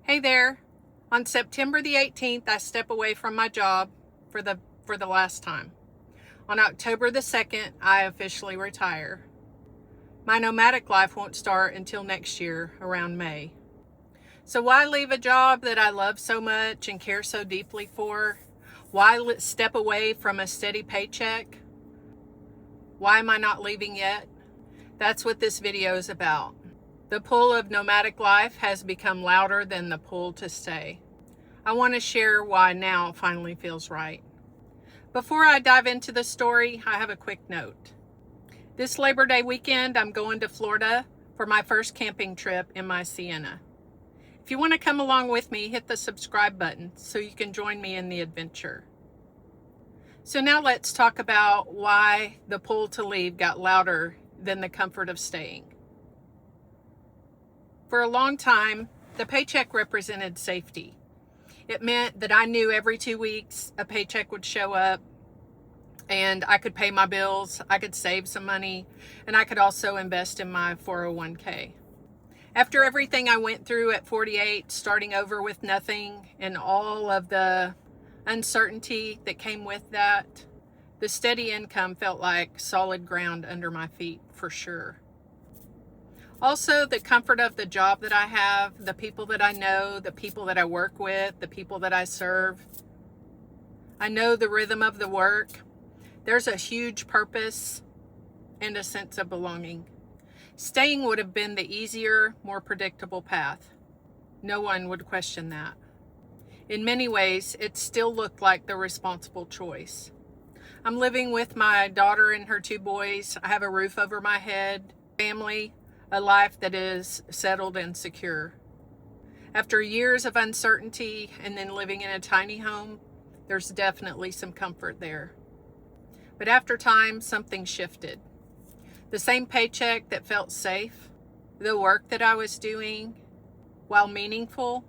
Hey there. On September the 18th, I step away from my job for the last time. On October the 2nd, I officially retire. My nomadic life won't start until next year, around May. So why leave a job that I love so much and care so deeply for? Why step away from a steady paycheck? Why am I not leaving yet? That's what this video is about. The pull of nomadic life has become louder than the pull to stay. I want to share why now finally feels right. Before I dive into the story, I have a quick note. This Labor Day weekend, I'm going to Florida for my first camping trip in my Sienna. If you want to come along with me, hit the subscribe button so you can join me in the adventure. So now let's talk about why the pull to leave got louder than the comfort of staying. For a long time, the paycheck represented safety. It meant that I knew every 2 weeks a paycheck would show up and I could pay my bills, I could save some money, and I could also invest in my 401k. After everything I went through at 48, starting over with nothing and all of the uncertainty that came with that, the steady income felt like solid ground under my feet for sure. Also, the comfort of the job that I have, the people that I know, the people that I work with, the people that I serve. I know the rhythm of the work. There's a huge purpose and a sense of belonging. Staying would have been the easier, more predictable path. No one would question that. In many ways, it still looked like the responsible choice. I'm living with my daughter and her 2 boys. I have a roof over my head, family, a life that is settled and secure. After years of uncertainty and then living in a tiny home, there's definitely some comfort there. But after time, something shifted. The same paycheck that felt safe, the work that I was doing, while meaningful,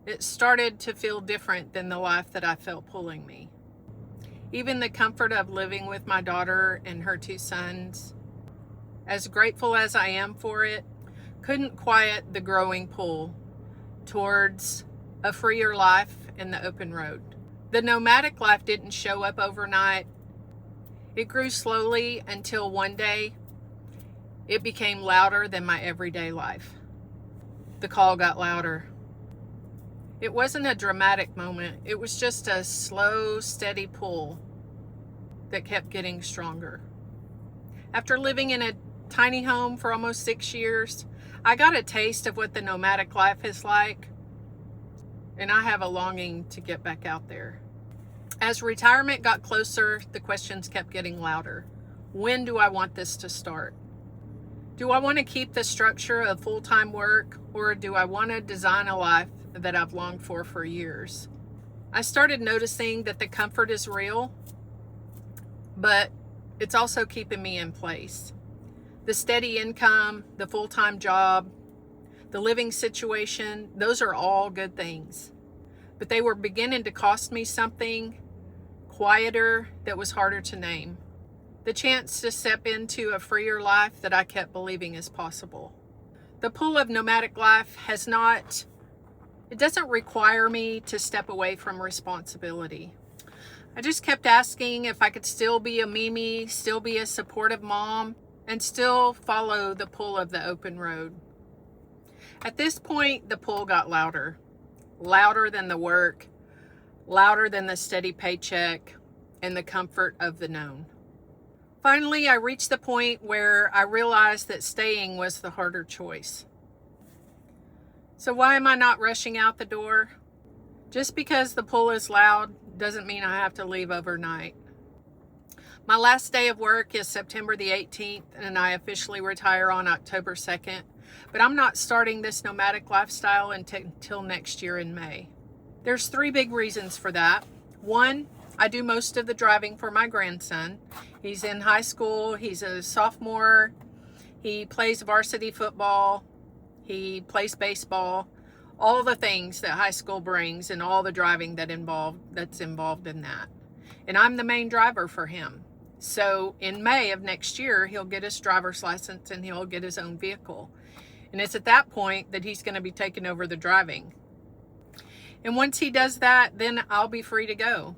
it started to feel different than the life that I felt pulling me. Even the comfort of living with my daughter and her 2 sons, as grateful as I am for it, couldn't quiet the growing pull towards a freer life in the open road. The nomadic life didn't show up overnight. It grew slowly until one day it became louder than my everyday life. The call got louder. It wasn't a dramatic moment. It was just a slow, steady pull that kept getting stronger. After living in a tiny home for almost 6 years, I got a taste of what the nomadic life is like, and I have a longing to get back out there. As retirement got closer, the questions kept getting louder. When do I want this to start? Do I want to keep the structure of full-time work, or do I want to design a life that I've longed for years? I started noticing that the comfort is real, but it's also keeping me in place. The steady income, the full-time job, the living situation, those are all good things. But they were beginning to cost me something quieter that was harder to name. The chance to step into a freer life that I kept believing is possible. The pull of nomadic life it doesn't require me to step away from responsibility. I just kept asking if I could still be a Mimi, still be a supportive mom, and still follow the pull of the open road. At this point, the pull got louder. Louder than the work, louder than the steady paycheck, and the comfort of the known. Finally, I reached the point where I realized that staying was the harder choice. So why am I not rushing out the door? Just because the pull is loud doesn't mean I have to leave overnight. My last day of work is September the 18th, and I officially retire on October 2nd, but I'm not starting this nomadic lifestyle until next year in May. There's 3 big reasons for that. 1, I do most of the driving for my grandson. He's in high school, he's a sophomore, he plays varsity football, he plays baseball, all the things that high school brings and all the driving that's involved in that. And I'm the main driver for him. So in May of next year, he'll get his driver's license and he'll get his own vehicle. And it's at that point that he's going to be taking over the driving. And once he does that, then I'll be free to go.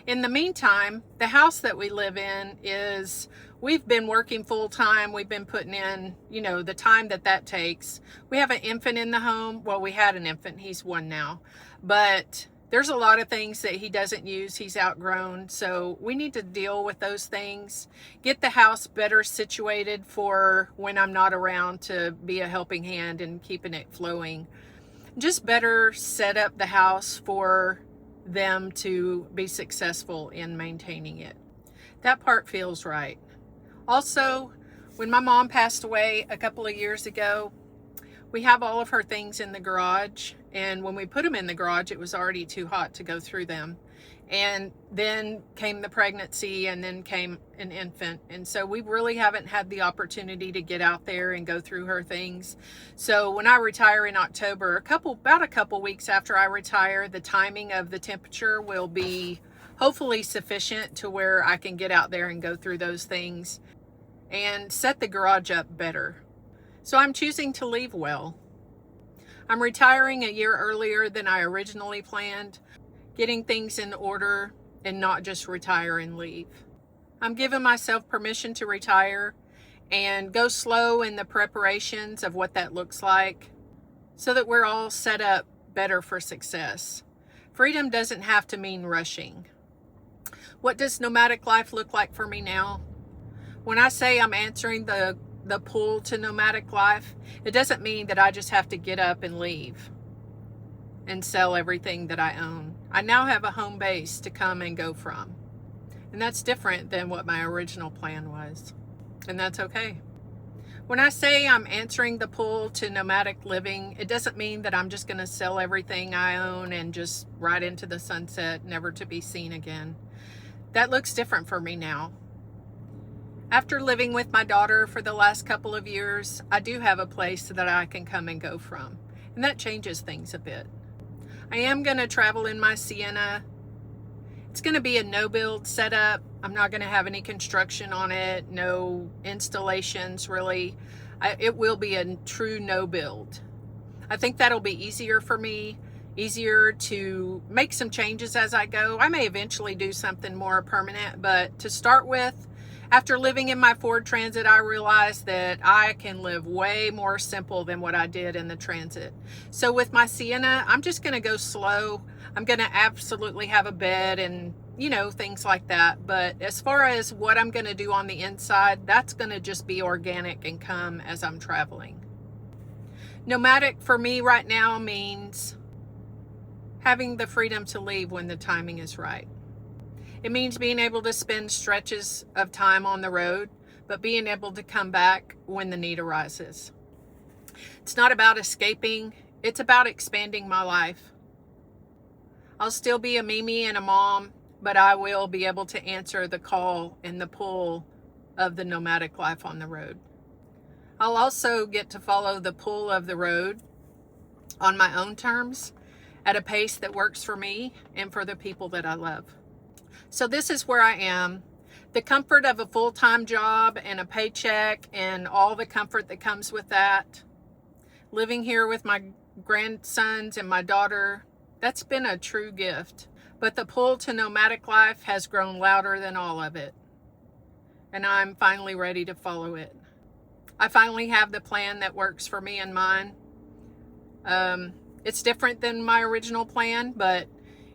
In the meantime, the house that we live in we've been working full time. We've been putting in, the time that takes. We have an infant in the home. Well, we had an infant. He's 1 now. But there's a lot of things that he doesn't use. He's outgrown. So we need to deal with those things. Get the house better situated for when I'm not around to be a helping hand and keeping it flowing. Just better set up the house for them to be successful in maintaining it. That part feels right. Also, when my mom passed away a couple of years ago, we have all of her things in the garage, and when we put them in the garage, it was already too hot to go through them. And then came the pregnancy, and then came an infant. And so we really haven't had the opportunity to get out there and go through her things. So when I retire in October, about a couple weeks after I retire, the timing of the temperature will be hopefully sufficient to where I can get out there and go through those things and set the garage up better. So I'm choosing to leave well. I'm retiring a year earlier than I originally planned, getting things in order and not just retire and leave. I'm giving myself permission to retire and go slow in the preparations of what that looks like so that we're all set up better for success. Freedom doesn't have to mean rushing. What does nomadic life look like for me now? When I say I'm answering the pull to nomadic life, it doesn't mean that I just have to get up and leave and sell everything that I own. I now have a home base to come and go from. And that's different than what my original plan was. And that's okay. When I say I'm answering the pull to nomadic living, it doesn't mean that I'm just going to sell everything I own and just ride into the sunset, never to be seen again. That looks different for me now. After living with my daughter for the last couple of years, I do have a place that I can come and go from. And that changes things a bit. I am going to travel in my Sienna. It's going to be a no-build setup. I'm not going to have any construction on it, no installations really. It will be a true no-build. I think that'll be easier for me, easier to make some changes as I go. I may eventually do something more permanent, but to start with, after living in my Ford Transit, I realized that I can live way more simple than what I did in the Transit. So with my Sienna, I'm just going to go slow. I'm going to absolutely have a bed and, things like that. But as far as what I'm going to do on the inside, that's going to just be organic and come as I'm traveling. Nomadic for me right now means having the freedom to leave when the timing is right. It means being able to spend stretches of time on the road, but being able to come back when the need arises. It's not about escaping. It's about expanding my life. I'll still be a Mimi and a mom, but I will be able to answer the call and the pull of the nomadic life on the road. I'll also get to follow the pull of the road on my own terms at a pace that works for me and for the people that I love. So this is where I am. The comfort of a full-time job and a paycheck and all the comfort that comes with that. Living here with my grandsons and my daughter, that's been a true gift. But the pull to nomadic life has grown louder than all of it. And I'm finally ready to follow it. I finally have the plan that works for me and mine. It's different than my original plan, but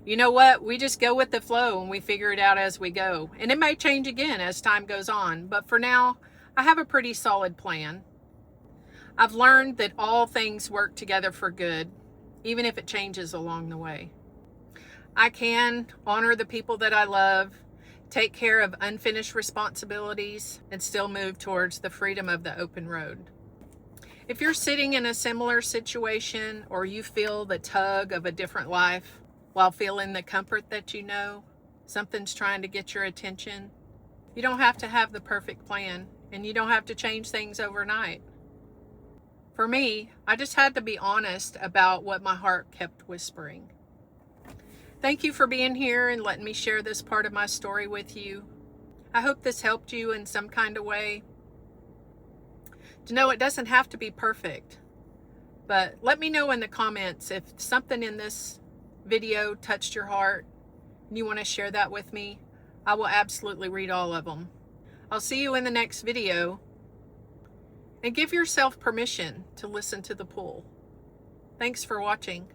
you know what? We just go with the flow and we figure it out as we go. And it may change again as time goes on. But for now, I have a pretty solid plan. I've learned that all things work together for good, even if it changes along the way. I can honor the people that I love, take care of unfinished responsibilities, and still move towards the freedom of the open road. If you're sitting in a similar situation or you feel the tug of a different life, while feeling the comfort that something's trying to get your attention. You don't have to have the perfect plan, and you don't have to change things overnight. For me, I just had to be honest about what my heart kept whispering. Thank you for being here and letting me share this part of my story with you. I hope this helped you in some kind of way. To know it doesn't have to be perfect. But let me know in the comments if something in this video touched your heart and you want to share that with me. I will absolutely read all of them. I'll see you in the next video. And give yourself permission to listen to the pull. Thanks for watching.